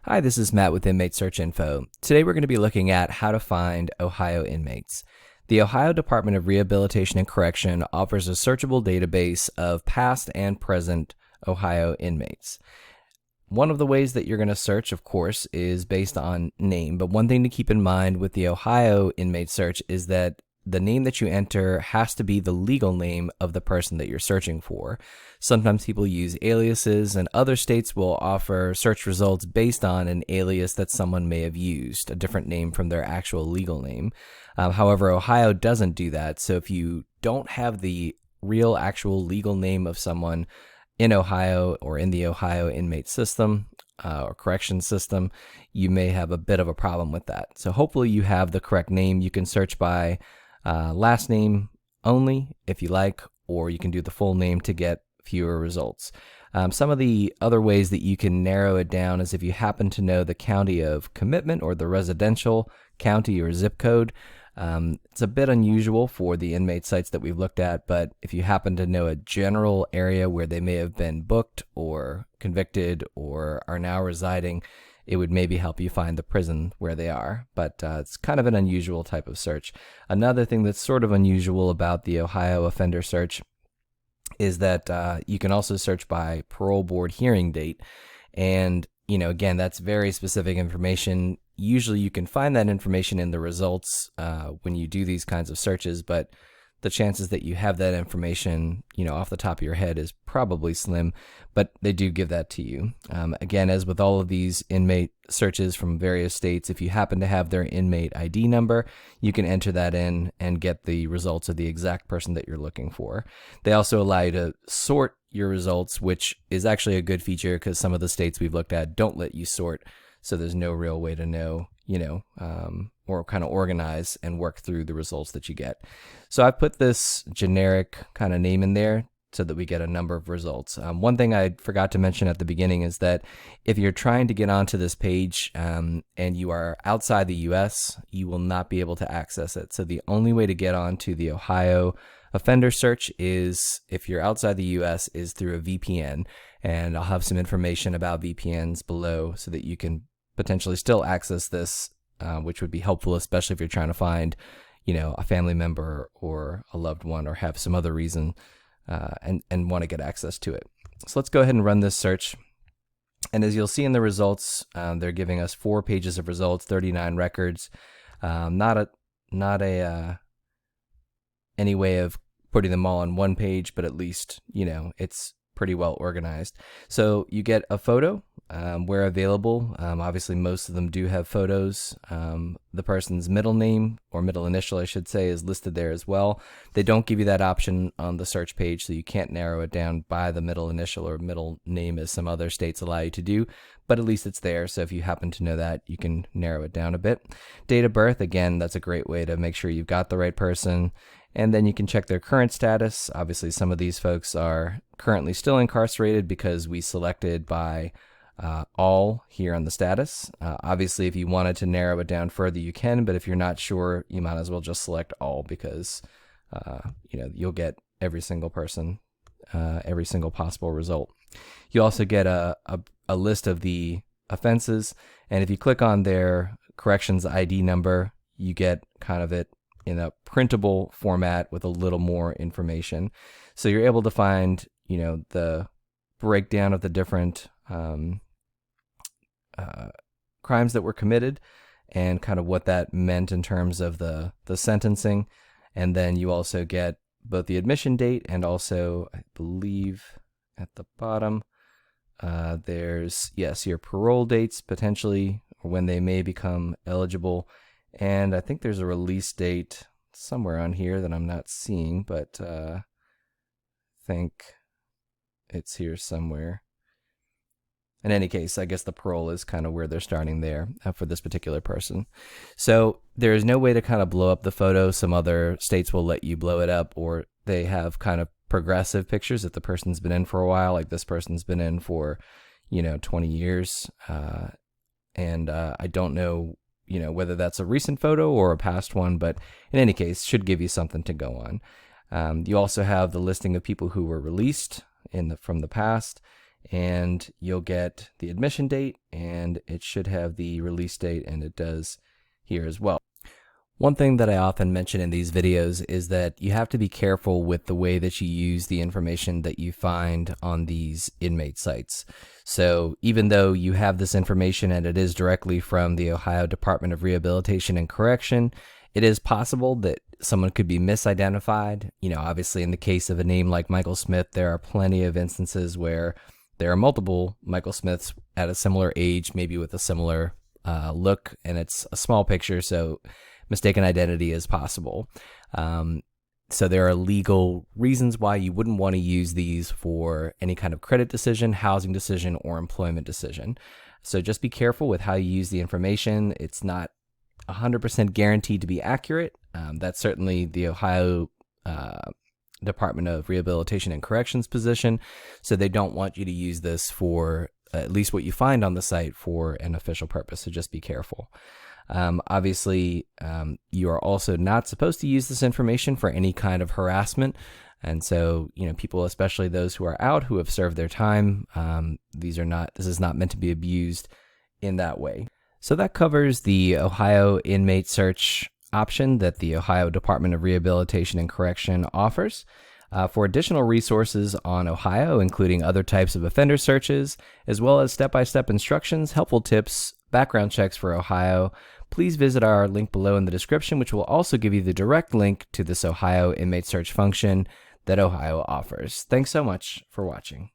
Hi, this is Matt with Inmate Search Info. Today we're going to be looking at how to find Ohio inmates. The Ohio Department of Rehabilitation and Correction offers a searchable database of past and present Ohio inmates. One of the ways that you're going to search, of course, is based on name, but one thing to keep in mind with the Ohio inmate search is that the name that you enter has to be the legal name of the person that you're searching for. Sometimes people use aliases, and other states will offer search results based on an alias that someone may have used, a different name from their actual legal name. However, Ohio doesn't do that, so if you don't have the real actual legal name of someone in Ohio or in the Ohio inmate system or correction system, you may have a bit of a problem with that. So hopefully you have the correct name. You can search by last name only if you like, or you can do the full name to get fewer results. Some of the other ways that you can narrow it down is if you happen to know the county of commitment or the residential county or zip code. It's a bit unusual for the inmate sites that we've looked at, but if you happen to know a general area where they may have been booked or convicted or are now residing, it would maybe help you find the prison where they are. But it's kind of an unusual type of search. Another thing that's sort of unusual about the Ohio offender search is that you can also search by parole board hearing date. And, again, that's very specific information. Usually you can find that information in the results when you do these kinds of searches, but the chances that you have that information, off the top of your head is probably slim, but they do give that to you. Again, as with all of these inmate searches from various states, if you happen to have their inmate ID number, you can enter that in and get the results of the exact person that you're looking for. They also allow you to sort your results, which is actually a good feature because some of the states we've looked at don't let you sort. So there's no real way to know, or kind of organize and work through the results that you get. So I put this generic kind of name in there so that we get a number of results. One thing I forgot to mention at the beginning is that if you're trying to get onto this page and you are outside the U.S., you will not be able to access it. So the only way to get onto the Ohio offender search is, if you're outside the U.S., is through a VPN. And I'll have some information about VPNs below so that you can potentially still access this, which would be helpful, especially if you're trying to find, a family member or a loved one or have some other reason and want to get access to it. So let's go ahead and run this search. And as you'll see in the results, they're giving us 4 pages of results, 39 records. Not any way of putting them all on one page, but at least, it's pretty well organized. So you get a photo where available. Obviously, most of them do have photos. The person's middle name, or middle initial, I should say, is listed there as well. They don't give you that option on the search page, so you can't narrow it down by the middle initial or middle name as some other states allow you to do, but at least it's there. So if you happen to know that, you can narrow it down a bit. Date of birth, again, that's a great way to make sure you've got the right person. And then you can check their current status. Obviously, some of these folks are currently still incarcerated because we selected by all here on the status. Obviously, if you wanted to narrow it down further, you can, but if you're not sure, you might as well just select all because, you'll get every single person, every single possible result. You also get a list of the offenses, and if you click on their corrections ID number, you get kind of it in a printable format with a little more information. So you're able to find, the breakdown of the different crimes that were committed and kind of what that meant in terms of the sentencing. And then you also get both the admission date and also, I believe at the bottom, there's, your parole dates potentially, or when they may become eligible. And I think there's a release date somewhere on here that I'm not seeing, but I think it's here somewhere. In any case, I guess the parole is kind of where they're starting there for this particular person. So there is no way to kind of blow up the photo. Some other states will let you blow it up, or they have kind of progressive pictures if the person's been in for a while, like this person's been in for, 20 years. And I don't know, whether that's a recent photo or a past one, but in any case, should give you something to go on. You also have the listing of people who were released from the past, and you'll get the admission date, and it should have the release date, and it does here as well. One thing that I often mention in these videos is that you have to be careful with the way that you use the information that you find on these inmate sites. So even though you have this information and it is directly from the Ohio Department of Rehabilitation and Correction, it is possible that someone could be misidentified. Obviously in the case of a name like Michael Smith, there are plenty of instances where there are multiple Michael Smiths at a similar age, maybe with a similar look, and it's a small picture, so mistaken identity is possible. So there are legal reasons why you wouldn't want to use these for any kind of credit decision, housing decision, or employment decision. So just be careful with how you use the information. It's not 100% guaranteed to be accurate. That's certainly the Ohio Department of Rehabilitation and Corrections position. So they don't want you to use this for at least what you find on the site for an official purpose. So just be careful. Obviously, you are also not supposed to use this information for any kind of harassment. And so, people, especially those who are out, who have served their time, this is not meant to be abused in that way. So that covers the Ohio inmate search option that the Ohio Department of Rehabilitation and Correction offers. For additional resources on Ohio, including other types of offender searches, as well as step-by-step instructions, helpful tips, background checks for Ohio, please visit our link below in the description, which will also give you the direct link to this Ohio inmate search function that Ohio offers. Thanks so much for watching.